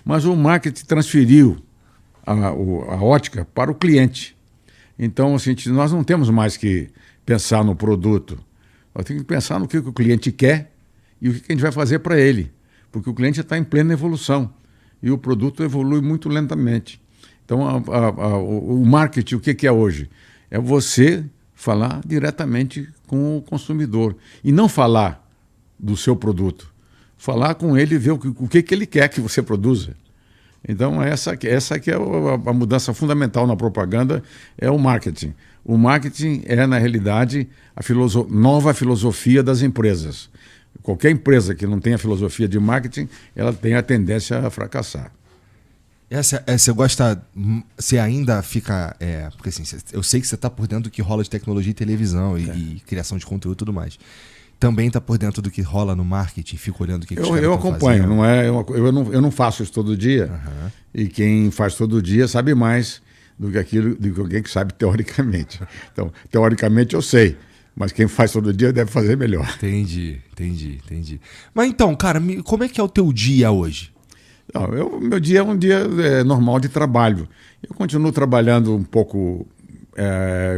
Mas o marketing transferiu a ótica para o cliente. Então, assim, nós não temos mais que pensar no produto. Nós temos que pensar no que o cliente quer e o que a gente vai fazer para ele. Porque o cliente está em plena evolução e o produto evolui muito lentamente. Então, o marketing, o que é hoje? É você falar diretamente com o consumidor e não falar do seu produto. Falar com ele e ver o que ele quer que você produza. Então, essa que é a mudança fundamental na propaganda, é o marketing. O marketing é, na realidade, a nova filosofia das empresas. Qualquer empresa que não tenha filosofia de marketing, ela tem a tendência a fracassar. Você gosta... Você ainda fica... porque assim, eu sei que você está por dentro do que rola de tecnologia e televisão e criação de conteúdo e tudo mais. Também está por dentro do que rola no marketing, fica olhando o que os caras Eu acompanho, fazendo. não é? Eu não faço isso todo dia. Uhum. E quem faz todo dia sabe mais do que alguém que sabe teoricamente. Então, teoricamente eu sei, mas quem faz todo dia deve fazer melhor. Entendi. Mas então, cara, como é que é o teu dia hoje? Não, meu dia é um dia normal de trabalho. Eu continuo trabalhando um pouco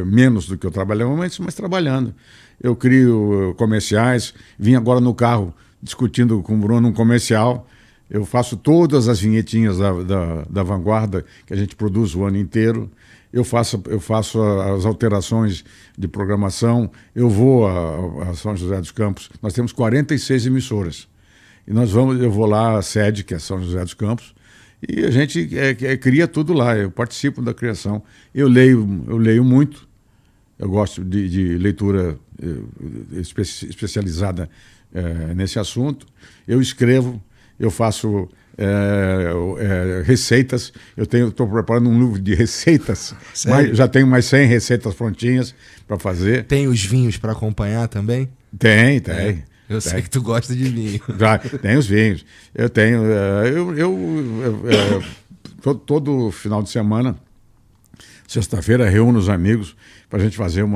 menos do que eu trabalhava antes, mas trabalhando. Eu crio comerciais, vim agora no carro discutindo com o Bruno um comercial. Eu faço todas as vinhetinhas da Vanguarda que a gente produz o ano inteiro. Eu faço as alterações de programação. Eu vou a São José dos Campos. Nós temos 46 emissoras. E eu vou lá à sede, que é São José dos Campos, e a gente cria tudo lá. Eu participo da criação. Eu leio muito. Eu gosto de leitura especializada nesse assunto. Eu escrevo, eu faço receitas. Estou preparando um livro de receitas. Já tenho mais 100 receitas prontinhas para fazer. Tem os vinhos para acompanhar também? Tem. Eu sei que tu gosta de vinho. Já tem os vinhos. Eu tenho. Todo final de semana, sexta-feira, reúno os amigos para a gente fazer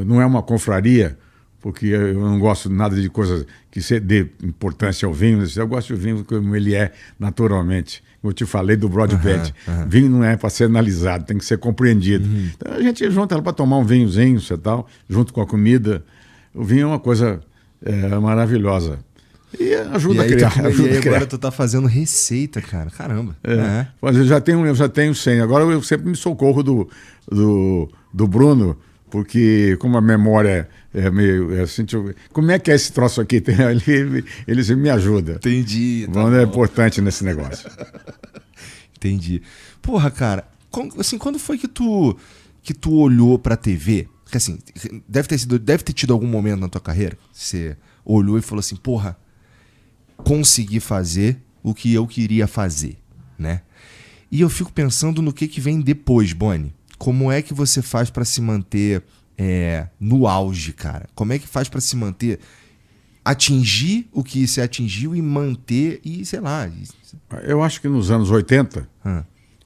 não é uma confraria, porque eu não gosto nada de coisa que dê importância ao vinho. Eu gosto do vinho como ele é naturalmente. Eu te falei do Broadband. Vinho não é para ser analisado, tem que ser compreendido. Então a gente junta para tomar um vinhozinho e tal, junto com a comida. O vinho é uma coisa maravilhosa. E ajuda a criar. Agora tu tá fazendo receita, cara. Caramba. Mas eu já tenho 100. Agora eu sempre me socorro do Bruno, porque como a memória é meio assim, como é que é esse troço aqui? Ele sempre me ajuda. Entendi. O Bruno é importante nesse negócio. Entendi. Porra, cara, quando foi que tu olhou pra TV? Porque assim, deve ter tido algum momento na tua carreira que você olhou e falou assim, porra, consegui fazer o que eu queria fazer, né? E eu fico pensando no que vem depois, Boni. Como é que você faz para se manter no auge, cara? Como é que faz para se manter, atingir o que você atingiu e manter e, sei lá... Eu acho que nos anos 80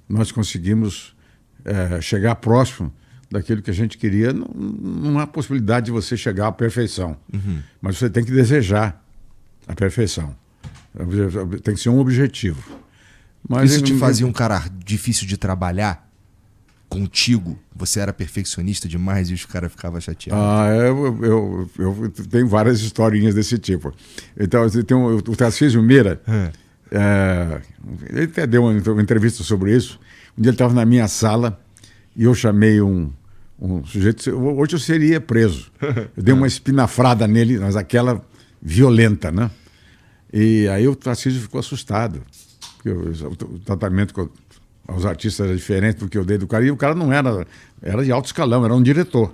nós conseguimos chegar próximo daquilo que a gente queria. Não há possibilidade de você chegar à perfeição, mas você tem que desejar a perfeição. Tem que ser um objetivo. Mas isso te fazia um cara difícil de trabalhar contigo? Você era perfeccionista demais e os caras ficavam chateados? Eu tenho várias historinhas desse tipo. Então, tem o Tarcísio Meira, ele até deu uma entrevista sobre isso. Um dia ele estava na minha sala e eu chamei um sujeito. Hoje eu seria preso. Eu dei uma espinafrada nele, mas aquela violenta, né? E aí o Tarcísio ficou assustado. Porque o tratamento aos artistas era diferente do que eu dei do cara. E o cara não era de alto escalão, era um diretor.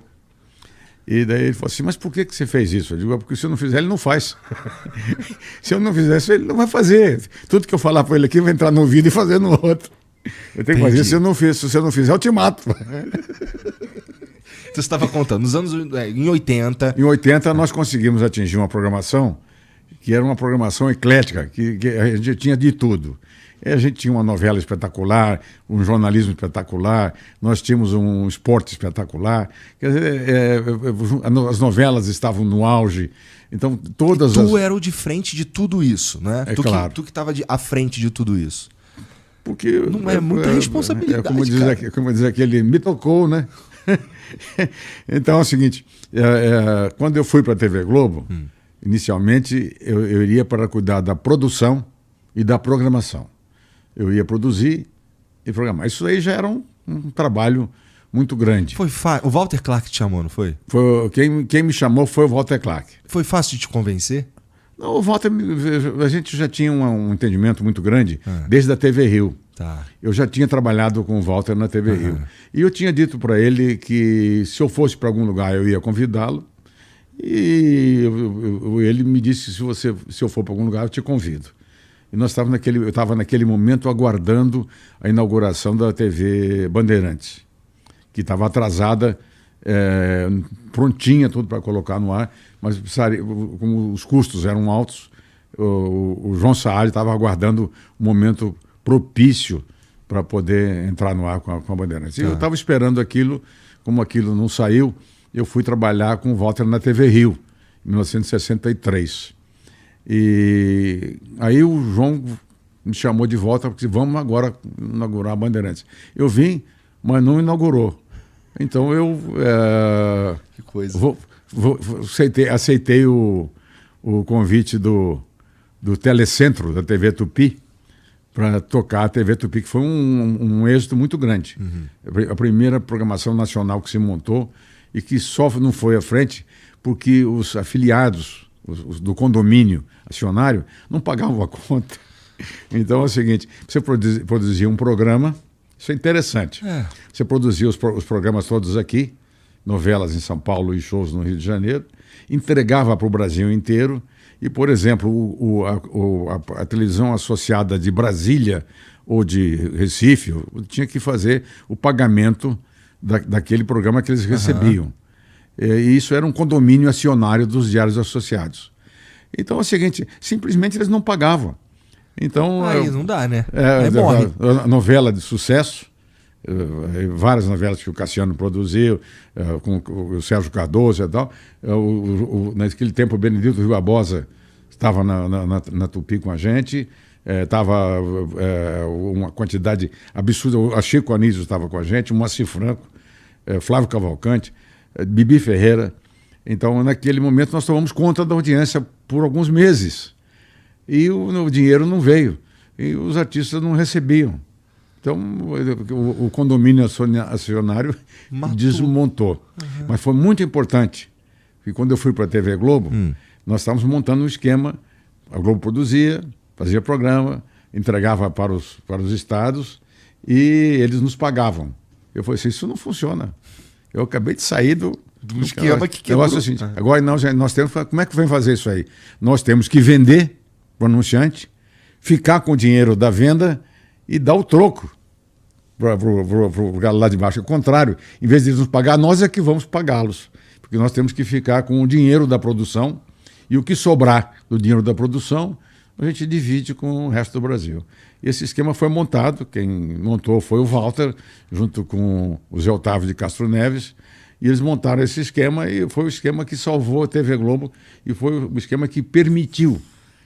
E daí ele falou assim, mas por que você fez isso? Eu digo, porque se eu não fizer, ele não faz. Se eu não fizer isso, ele não vai fazer. Tudo que eu falar para ele aqui vai entrar num vídeo e fazer no outro. Eu tenho que fazer, se você não fizer, eu te mato. Você estava contando, nos anos em 80... Em 80 nós conseguimos atingir uma programação que era uma programação eclética, que a gente tinha de tudo. A gente tinha uma novela espetacular, um jornalismo espetacular, nós tínhamos um esporte espetacular. Quer dizer, as novelas estavam no auge. Então, Tu era o de frente de tudo isso, né? Claro. Tu que estava à frente de tudo isso. Porque Não é muita responsabilidade, como diz aquele, me tocou, né? Então é o seguinte, quando eu fui para a TV Globo, inicialmente eu iria para cuidar da produção e da programação. Eu ia produzir e programar. Isso aí já era um trabalho muito grande. O Walter Clark te chamou, não foi? Quem me chamou foi o Walter Clark. Foi fácil de te convencer? Não, o Walter, a gente já tinha um entendimento muito grande desde a TV Rio. Tá. Eu já tinha trabalhado com o Walter na TV Rio. E eu tinha dito para ele que se eu fosse para algum lugar eu ia convidá-lo. E ele me disse, se eu for para algum lugar eu te convido. E eu estava naquele momento aguardando a inauguração da TV Bandeirantes, que estava atrasada, prontinha tudo para colocar no ar, mas como os custos eram altos, o João Saad estava aguardando um momento propício para poder entrar no ar com a Bandeirantes. E eu estava esperando aquilo, como aquilo não saiu, eu fui trabalhar com o Walter na TV Rio, em 1963. E aí o João me chamou de volta, porque disse, vamos agora inaugurar a Bandeirantes. Eu vim, mas não inaugurou. Então eu que coisa. aceitei o convite do Telecentro, da TV Tupi, para tocar a TV Tupi, que foi um êxito muito grande. A primeira programação nacional que se montou e que só não foi à frente porque os afiliados do condomínio acionário não pagavam a conta. Então é o seguinte, você produzia um programa, isso é interessante. Você produzia os programas todos aqui, novelas em São Paulo e shows no Rio de Janeiro, entregava para o Brasil inteiro. E, por exemplo, a televisão associada de Brasília ou de Recife tinha que fazer o pagamento daquele programa que eles recebiam. E isso era um condomínio acionário dos diários associados. Então é o seguinte, simplesmente eles não pagavam. Então, aí não dá, né? Aí morre. A novela de sucesso, várias novelas que o Cassiano produziu, com o Sérgio Cardoso e tal. Naquele tempo, o Benedito Rui Barbosa estava na Tupi com a gente, estava uma quantidade absurda. A Chico Anísio estava com a gente, o Moacir Franco, Flávio Cavalcante, Bibi Ferreira. Então, naquele momento, nós tomamos conta da audiência por alguns meses. E o dinheiro não veio. E os artistas não recebiam. Então, o condomínio acionário desmontou. Mas foi muito importante. Porque quando eu fui para a TV Globo, nós estávamos montando um esquema. A Globo produzia, fazia programa, entregava para os estados e eles nos pagavam. Eu falei assim, isso não funciona. Eu acabei de sair do esquema que quebrou. Assim, agora nós temos... Como é que vem fazer isso aí? Nós temos que vender para o anunciante, ficar com o dinheiro da venda e dar o troco para o galo lá de baixo. Ao contrário, em vez de eles nos pagar, nós é que vamos pagá-los. Porque nós temos que ficar com o dinheiro da produção e o que sobrar do dinheiro da produção, a gente divide com o resto do Brasil. Esse esquema foi montado, quem montou foi o Walter, junto com o Zé Otávio de Castro Neves, e eles montaram esse esquema e foi o esquema que salvou a TV Globo e foi o esquema que permitiu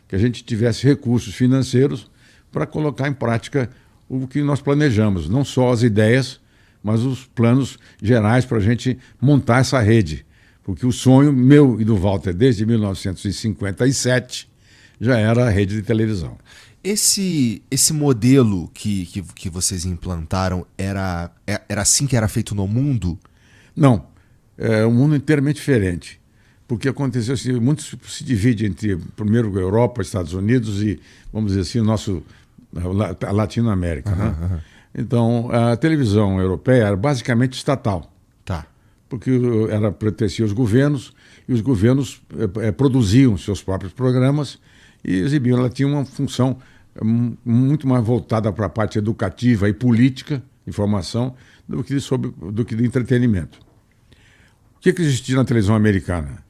que a gente tivesse recursos financeiros para colocar em prática o que nós planejamos, não só as ideias, mas os planos gerais para a gente montar essa rede. Porque o sonho meu e do Walter, desde 1957, já era a rede de televisão. Esse modelo que vocês implantaram era assim que era feito no mundo? Não, é um mundo inteiramente diferente. Porque aconteceu assim, muito se divide entre, primeiro, Europa, Estados Unidos e, vamos dizer assim, a Latinoamérica. Né? Então, a televisão europeia era basicamente estatal. Tá. Porque pertencia aos governos, e os governos produziam seus próprios programas e exibiam. Ela tinha uma função muito mais voltada para a parte educativa e política, informação, do que de entretenimento. O que existia na televisão americana?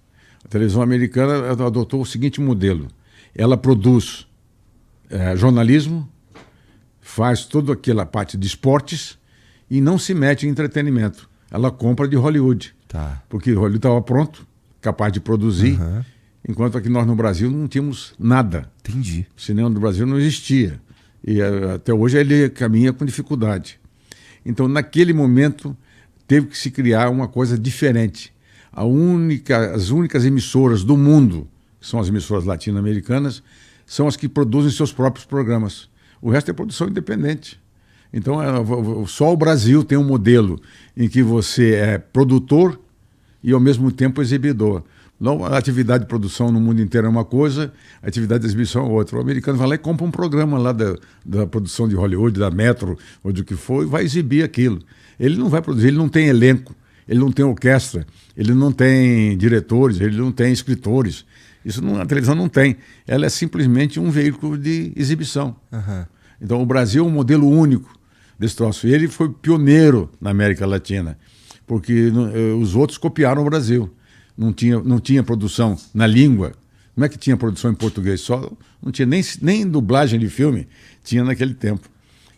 A televisão americana adotou o seguinte modelo. Ela produz jornalismo, faz toda aquela parte de esportes e não se mete em entretenimento. Ela compra de Hollywood. Tá. Porque Hollywood estava pronto, capaz de produzir, enquanto aqui nós no Brasil não tínhamos nada. Entendi. O cinema do Brasil não existia. E até hoje ele caminha com dificuldade. Então, naquele momento, teve que se criar uma coisa diferente. As únicas emissoras do mundo, que são as emissoras latino-americanas, são as que produzem seus próprios programas. O resto é produção independente. Então, só o Brasil tem um modelo em que você é produtor e, ao mesmo tempo, exibidor. Não, a atividade de produção no mundo inteiro é uma coisa, a atividade de exibição é outra. O americano vai lá e compra um programa lá da produção de Hollywood, da Metro, ou do que for, e vai exibir aquilo. Ele não vai produzir, ele não tem elenco, ele não tem orquestra, ele não tem diretores, ele não tem escritores. Isso a televisão não tem. Ela é simplesmente um veículo de exibição. Uhum. Então o Brasil é um modelo único desse troço. E ele foi pioneiro na América Latina, porque os outros copiaram o Brasil. Não tinha produção na língua. Como é que tinha produção em português? Só não tinha nem dublagem de filme, tinha naquele tempo.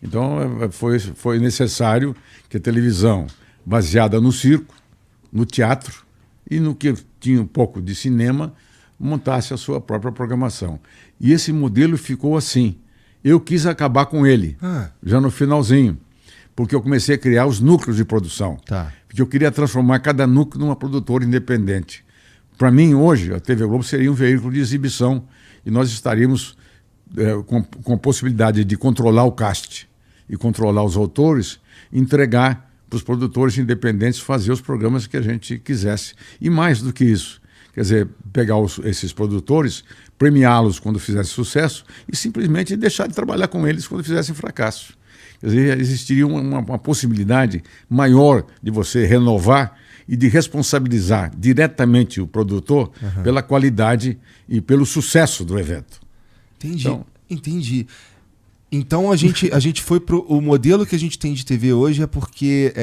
Então foi necessário que a televisão, baseada no circo, no teatro e no que tinha um pouco de cinema, montasse a sua própria programação. E esse modelo ficou assim. Eu quis acabar com ele, já no finalzinho, porque eu comecei a criar os núcleos de produção. Tá. Porque eu queria transformar cada núcleo numa produtora independente. Para mim, hoje, a TV Globo seria um veículo de exibição e nós estaríamos com a possibilidade de controlar o cast e controlar os autores, entregar para os produtores independentes fazer os programas que a gente quisesse. E mais do que isso, quer dizer, pegar esses produtores, premiá-los quando fizessem sucesso e simplesmente deixar de trabalhar com eles quando fizessem fracasso. Quer dizer, existiria uma possibilidade maior de você renovar e de responsabilizar diretamente o produtor pela qualidade e pelo sucesso do evento. Entendi. Entendi. Então a gente foi pro o modelo que a gente tem de TV hoje é porque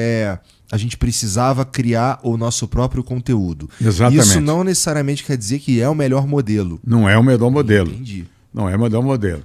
a gente precisava criar o nosso próprio conteúdo. Exatamente. Isso não necessariamente quer dizer que é o melhor modelo. Não é o melhor modelo. Entendi. Não é o melhor modelo.